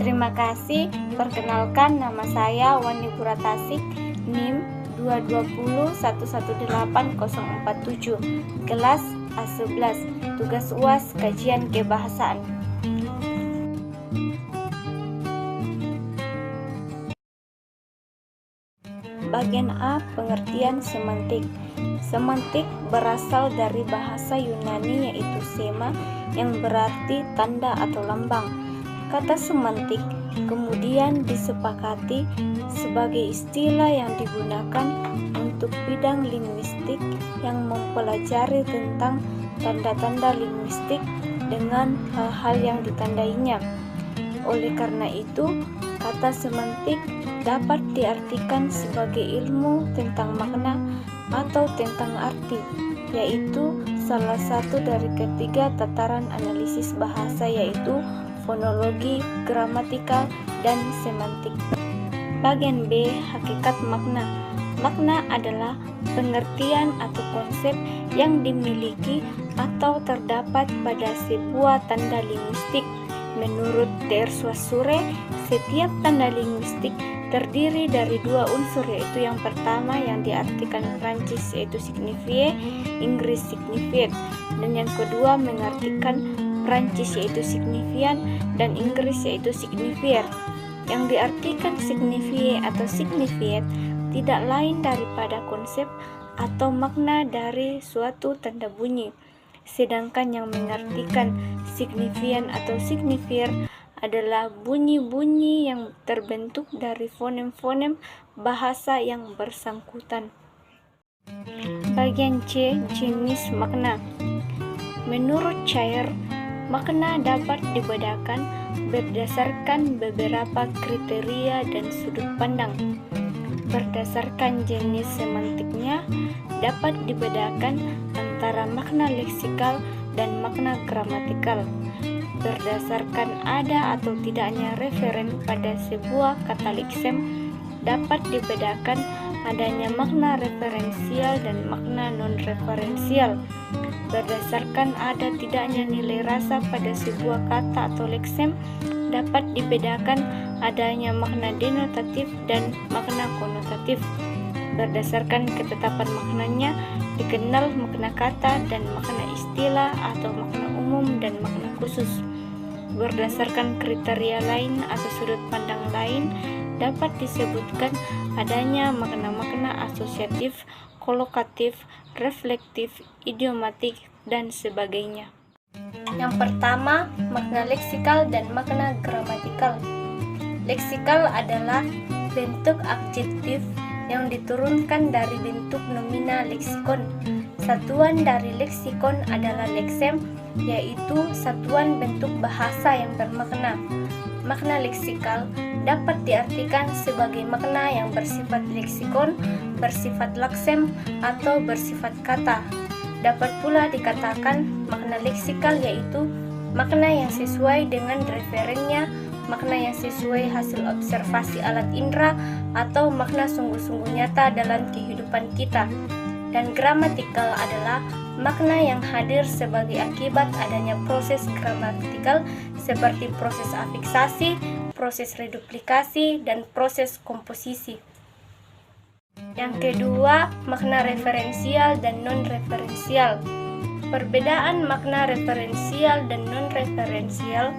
Terima kasih. Perkenalkan, nama saya Wani Puratasik, NIM 220118047, kelas A11, tugas UAS kajian kebahasaan. Bagian A, pengertian semantik. Semantik berasal dari bahasa Yunani yaitu sema, yang berarti tanda atau lambang. Kata semantik kemudian disepakati sebagai istilah yang digunakan untuk bidang linguistik yang mempelajari tentang tanda-tanda linguistik dengan hal-hal yang ditandainya. Oleh karena itu, kata semantik dapat diartikan sebagai ilmu tentang makna atau tentang arti, yaitu salah satu dari ketiga tataran analisis bahasa, yaitu fonologi, gramatikal, dan semantik. Bagian B, hakikat makna. Makna adalah pengertian atau konsep yang dimiliki atau terdapat pada sebuah tanda linguistik. Menurut Der Saussure, setiap tanda linguistik terdiri dari dua unsur, yaitu yang pertama yang diartikan Prancis yaitu signifie, Inggris signified, dan yang kedua mengartikan Prancis yaitu signifian dan Inggris yaitu signifier. Yang diartikan signifie atau signified tidak lain daripada konsep atau makna dari suatu tanda bunyi. Sedangkan yang mengartikan signifian atau signifier adalah bunyi-bunyi yang terbentuk dari fonem-fonem bahasa yang bersangkutan. Bagian C, jenis makna. Menurut Chayre, makna dapat dibedakan berdasarkan beberapa kriteria dan sudut pandang. Berdasarkan jenis semantiknya, dapat dibedakan antara makna leksikal dan makna gramatikal. Berdasarkan ada atau tidaknya referen pada sebuah kata leksem, dapat dibedakan adanya makna referensial dan makna non-referensial. Berdasarkan ada tidaknya nilai rasa pada sebuah kata atau leksem, dapat dibedakan adanya makna denotatif dan makna konotatif. Berdasarkan ketetapan maknanya, dikenal makna kata dan makna istilah atau makna umum dan makna khusus. Berdasarkan kriteria lain atau sudut pandang lain, dapat disebutkan adanya makna-makna asosiatif, kolokatif, reflektif, idiomatik, dan sebagainya. Yang pertama, makna leksikal dan makna gramatikal. Leksikal adalah bentuk adjektif yang diturunkan dari bentuk nomina leksikon. Satuan dari leksikon adalah leksem, yaitu satuan bentuk bahasa yang bermakna. Makna leksikal dapat diartikan sebagai makna yang bersifat leksikon, bersifat laksem, atau bersifat kata. Dapat pula dikatakan makna leksikal yaitu makna yang sesuai dengan referennya, makna yang sesuai hasil observasi alat indera, atau makna sungguh-sungguh nyata dalam kehidupan kita. Dan gramatikal adalah makna yang hadir sebagai akibat adanya proses gramatikal seperti proses afiksasi, proses reduplikasi, dan proses komposisi. Yang kedua, makna referensial dan non-referensial. Perbedaan makna referensial dan non-referensial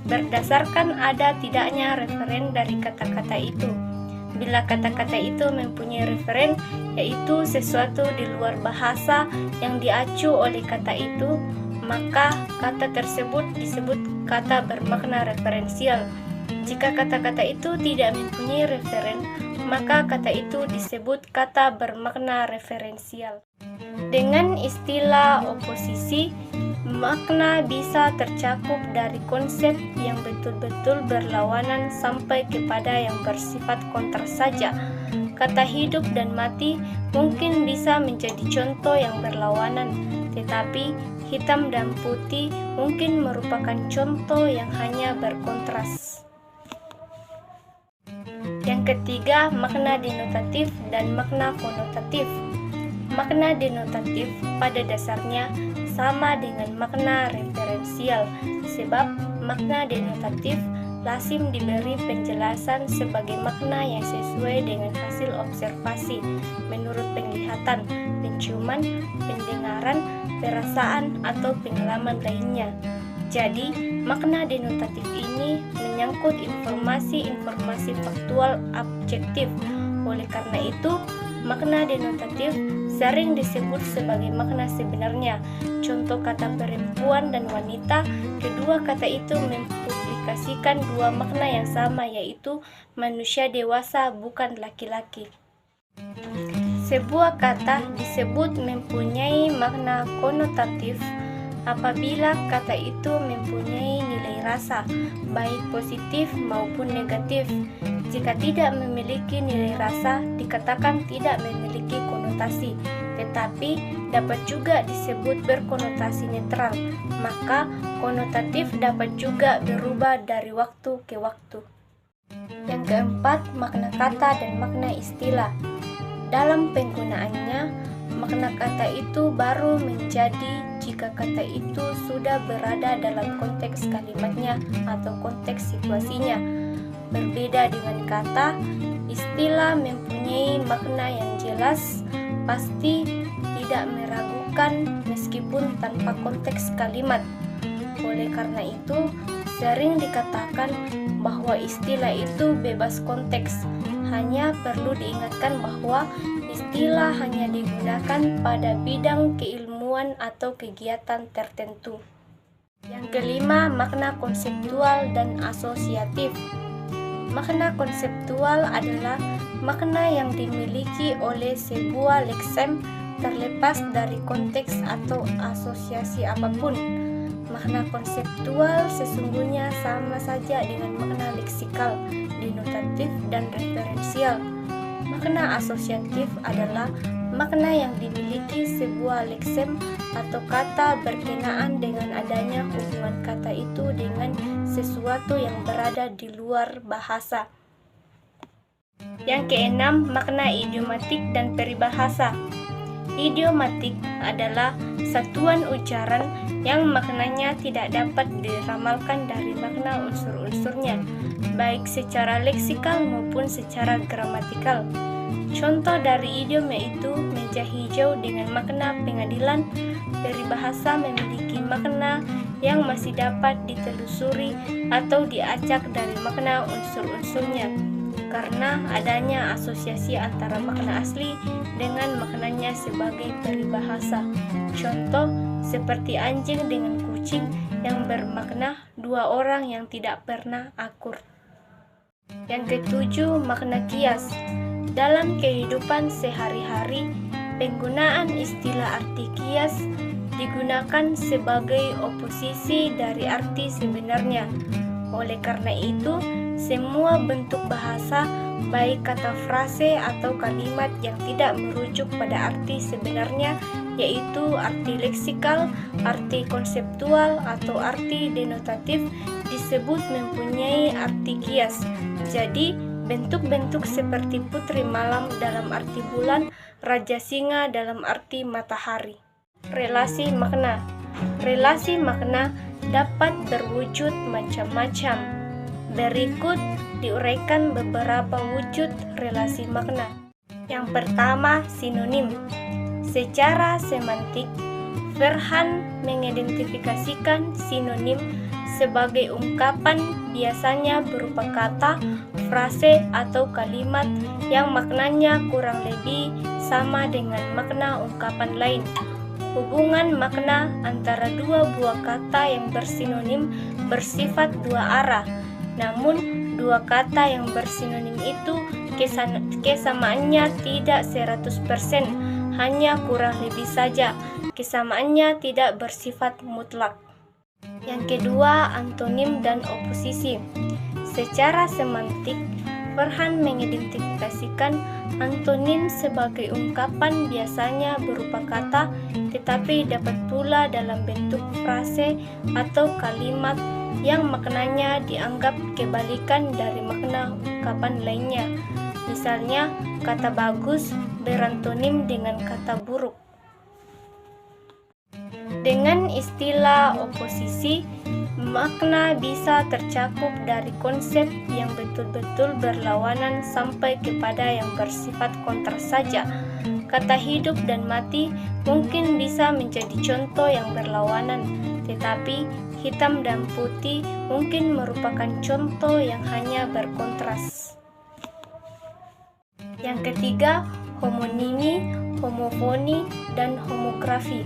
berdasarkan ada tidaknya referen dari kata-kata itu. Bila kata-kata itu mempunyai referen, yaitu sesuatu di luar bahasa yang diacu oleh kata itu, maka kata tersebut disebut kata bermakna referensial. Jika kata-kata itu tidak mempunyai referen, maka kata itu disebut kata bermakna referensial. Dengan istilah oposisi, makna bisa tercakup dari konsep yang betul-betul berlawanan sampai kepada yang bersifat kontra saja. Kata hidup dan mati mungkin bisa menjadi contoh yang berlawanan, tetapi hitam dan putih mungkin merupakan contoh yang hanya berkontras. Yang ketiga, makna denotatif dan makna konotatif. Makna denotatif pada dasarnya sama dengan makna referensial, sebab makna denotatif lazim diberi penjelasan sebagai makna yang sesuai dengan hasil observasi menurut penglihatan, penciuman, pendengaran, perasaan, atau pengalaman lainnya. Jadi, makna denotatif ini menyangkut informasi-informasi faktual objektif. Oleh karena itu, makna denotatif sering disebut sebagai makna sebenarnya. Contoh kata perempuan dan wanita, kedua kata itu mempublikasikan dua makna yang sama, yaitu manusia dewasa bukan laki-laki. Sebuah kata disebut mempunyai makna konotatif apabila kata itu mempunyai nilai rasa, baik positif maupun negatif. Jika tidak memiliki nilai rasa, dikatakan tidak memiliki konotasi, tetapi dapat juga disebut berkonotasi netral. Maka konotatif dapat juga berubah dari waktu ke waktu. Yang keempat, makna kata dan makna istilah. Dalam penggunaannya, makna kata itu baru menjadi jika kata itu sudah berada dalam konteks kalimatnya atau konteks situasinya. Berbeda dengan kata, istilah mempunyai makna yang jelas, pasti, tidak meragukan meskipun tanpa konteks kalimat. Oleh karena itu, sering dikatakan bahwa istilah itu bebas konteks. Hanya perlu diingatkan bahwa istilah hanya digunakan pada bidang keilmuan atau kegiatan tertentu. Yang kelima, makna konseptual dan asosiatif. Makna konseptual adalah makna yang dimiliki oleh sebuah leksem terlepas dari konteks atau asosiasi apapun. Makna konseptual sesungguhnya sama saja dengan makna leksikal, denotatif, dan referensial. Makna asosiatif adalah makna yang dimiliki sebuah leksem atau kata berkenaan dengan adanya hubungan kata itu dengan sesuatu yang berada di luar bahasa. Yang keenam, makna idiomatik dan peribahasa. Idiomatik adalah satuan ucapan yang maknanya tidak dapat diramalkan dari makna unsur-unsurnya, baik secara leksikal maupun secara gramatikal. Contoh dari idiom yaitu meja hijau dengan makna pengadilan. Peribahasa memiliki makna yang masih dapat ditelusuri atau diacak dari makna unsur-unsurnya, karena adanya asosiasi antara makna asli dengan maknanya sebagai peribahasa. Contoh seperti anjing dengan kucing yang bermakna dua orang yang tidak pernah akur. Yang ketujuh, makna kias. Dalam kehidupan sehari-hari, penggunaan istilah arti kias digunakan sebagai oposisi dari arti sebenarnya. Oleh karena itu, semua bentuk bahasa, baik kata frase atau kalimat yang tidak merujuk pada arti sebenarnya, yaitu arti leksikal, arti konseptual, atau arti denotatif, disebut mempunyai arti kias. Jadi, bentuk-bentuk seperti putri malam dalam arti bulan, raja singa dalam arti matahari. Relasi makna. Relasi makna dapat berwujud macam-macam. Berikut diuraikan beberapa wujud relasi makna. Yang pertama, sinonim. Secara semantik, Verhan mengidentifikasikan sinonim sebagai ungkapan biasanya berupa kata, frase, atau kalimat yang maknanya kurang lebih sama dengan makna ungkapan lain. Hubungan makna antara dua buah kata yang bersinonim bersifat dua arah. Namun, dua kata yang bersinonim itu kesamaannya tidak 100%, hanya kurang lebih saja. Kesamaannya tidak bersifat mutlak. Yang kedua, antonim dan oposisi. Secara semantik, Verhan mengidentifikasikan antonim sebagai ungkapan biasanya berupa kata, tetapi dapat pula dalam bentuk frase atau kalimat yang maknanya dianggap kebalikan dari makna ungkapan lainnya. Misalnya, kata bagus berantonim dengan kata buruk. Dengan istilah oposisi, Makna bisa tercakup dari konsep yang betul-betul berlawanan sampai kepada yang bersifat kontras saja. Kata hidup dan mati mungkin bisa menjadi contoh yang berlawanan, tetapi hitam dan putih mungkin merupakan contoh yang hanya berkontras. Yang ketiga, homonimi, homofoni, dan homografi.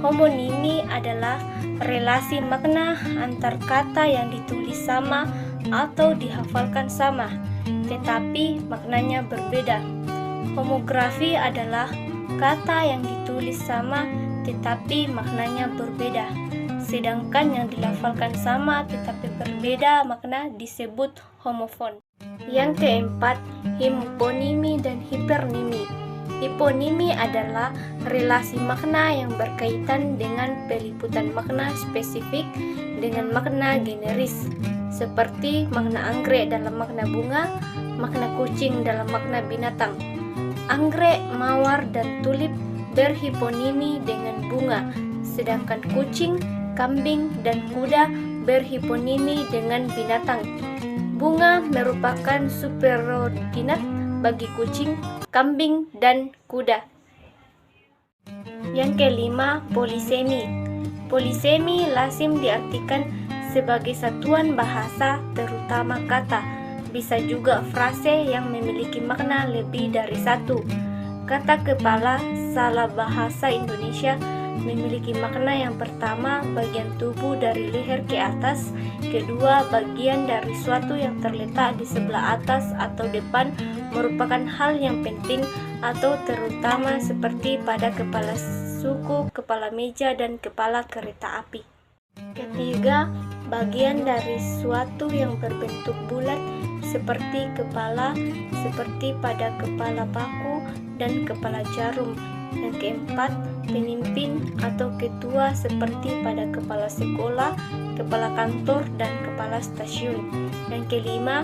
Homonimi adalah relasi makna antar kata yang ditulis sama atau dihafalkan sama, tetapi maknanya berbeda. Homografi adalah kata yang ditulis sama tetapi maknanya berbeda, sedangkan yang dilafalkan sama tetapi berbeda makna disebut homofon. Yang keempat, hiponimi dan hipernimi. Hiponimi adalah relasi makna yang berkaitan dengan peliputan makna spesifik dengan makna generis, seperti makna anggrek dalam makna bunga, makna kucing dalam makna binatang. Anggrek, mawar, dan tulip berhiponimi dengan bunga, sedangkan kucing, kambing, dan kuda berhiponimi dengan binatang. Bunga merupakan superordinat bagi kucing, kambing, dan kuda. Yang kelima, polisemi. Polisemi lazim diartikan sebagai satuan bahasa, terutama kata. Bisa juga frase yang memiliki makna lebih dari satu. Kata kepala, salah bahasa Indonesia, memiliki makna yang pertama bagian tubuh dari leher ke atas, kedua bagian dari suatu yang terletak di sebelah atas atau depan, merupakan hal yang penting atau terutama seperti pada kepala suku, kepala meja, dan kepala kereta api. Ketiga, bagian dari suatu yang berbentuk bulat seperti kepala, seperti pada kepala paku dan kepala jarum. Yang keempat, pemimpin atau ketua seperti pada kepala sekolah, kepala kantor, dan kepala stasiun. Yang kelima,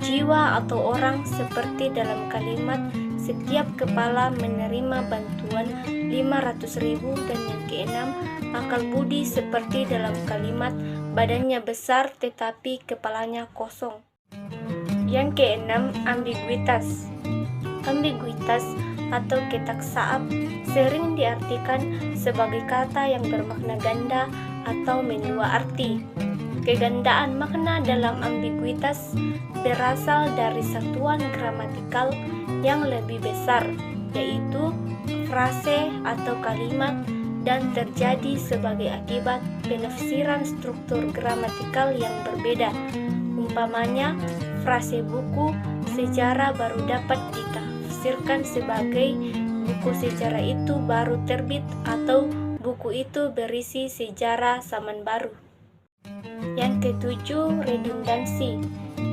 jiwa atau orang seperti dalam kalimat setiap kepala menerima bantuan 500.000, dan yang keenam, akal budi seperti dalam kalimat badannya besar tetapi kepalanya kosong. Yang keenam, ambiguitas. Ambiguitas atau ketaksaab sering diartikan sebagai kata yang bermakna ganda atau mendua arti. Kegandaan makna dalam ambiguitas berasal dari satuan gramatikal yang lebih besar, yaitu frase atau kalimat, dan terjadi sebagai akibat penafsiran struktur gramatikal yang berbeda. Umpamanya, frase buku sejarah baru dapat ditafsirkan sebagai buku sejarah itu baru terbit atau buku itu berisi sejarah zaman baru. Yang ketujuh, redundansi.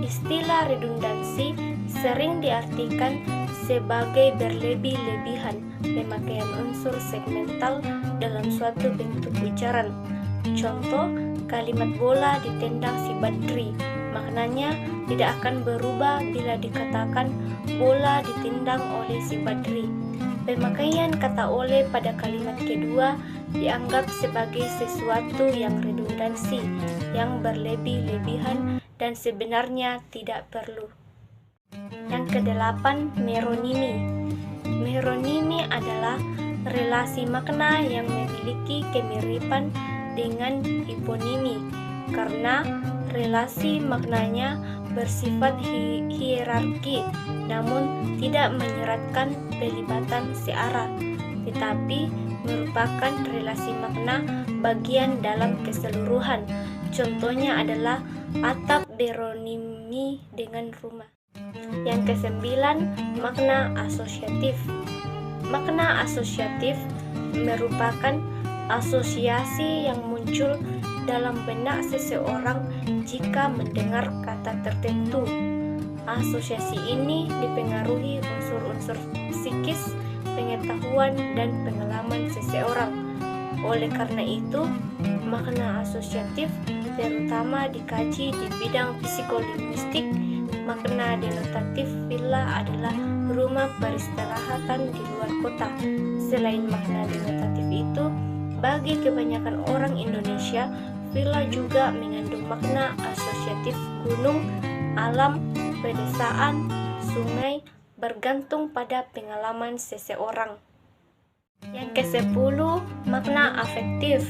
Istilah redundansi sering diartikan sebagai berlebih-lebihan pemakaian unsur segmental dalam suatu bentuk ucaran. Contoh, kalimat bola ditendang si Badri, maknanya tidak akan berubah bila dikatakan bola ditendang oleh si Badri. Pemakaian kata oleh pada kalimat kedua dianggap sebagai sesuatu yang redundansi, yang berlebih-lebihan dan sebenarnya tidak perlu. Yang kedelapan, meronimi. Meronimi adalah relasi makna yang memiliki kemiripan dengan hiponimi, karena relasi maknanya bersifat hierarki, namun tidak menyeratkan pelibatan searah, tetapi merupakan relasi makna bagian dalam keseluruhan. Contohnya adalah atap beronimi dengan rumah. Yang kesembilan, makna asosiatif. Makna asosiatif merupakan asosiasi yang muncul dalam benak seseorang jika mendengar kata tertentu. Asosiasi ini dipengaruhi unsur-unsur psikis, pengetahuan, dan pengalaman seseorang. Oleh karena itu, makna asosiatif terutama dikaji di bidang psikolinguistik. Makna denotatif villa adalah rumah peristirahatan di luar kota. Selain makna denotatif itu, bagi kebanyakan orang Indonesia, villa juga mengandung makna asosiatif gunung, alam, pedesaan, sungai, bergantung pada pengalaman seseorang. Yang ke-10, makna afektif.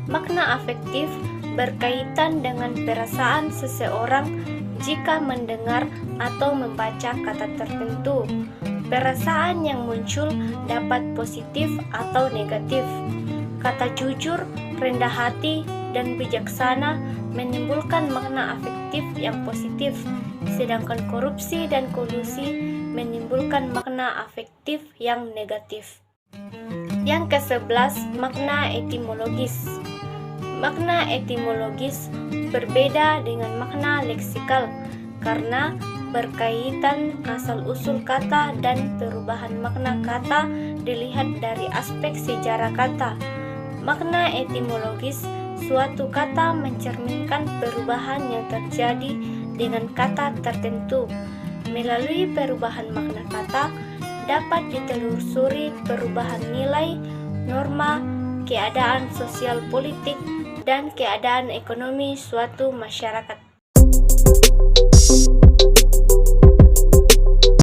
Makna afektif berkaitan dengan perasaan seseorang jika mendengar atau membaca kata tertentu. Perasaan yang muncul dapat positif atau negatif. Kata jujur, rendah hati, dan bijaksana menimbulkan makna afektif yang positif, sedangkan korupsi dan kolusi menimbulkan makna afektif yang negatif. Yang ke-11, makna etimologis. Makna etimologis berbeda dengan makna leksikal karena berkaitan asal-usul kata dan perubahan makna kata dilihat dari aspek sejarah kata. Makna etimologis, suatu kata mencerminkan perubahan yang terjadi dengan kata tertentu. Melalui perubahan makna kata, dapat ditelusuri perubahan nilai, norma, keadaan sosial politik, dan keadaan ekonomi suatu masyarakat.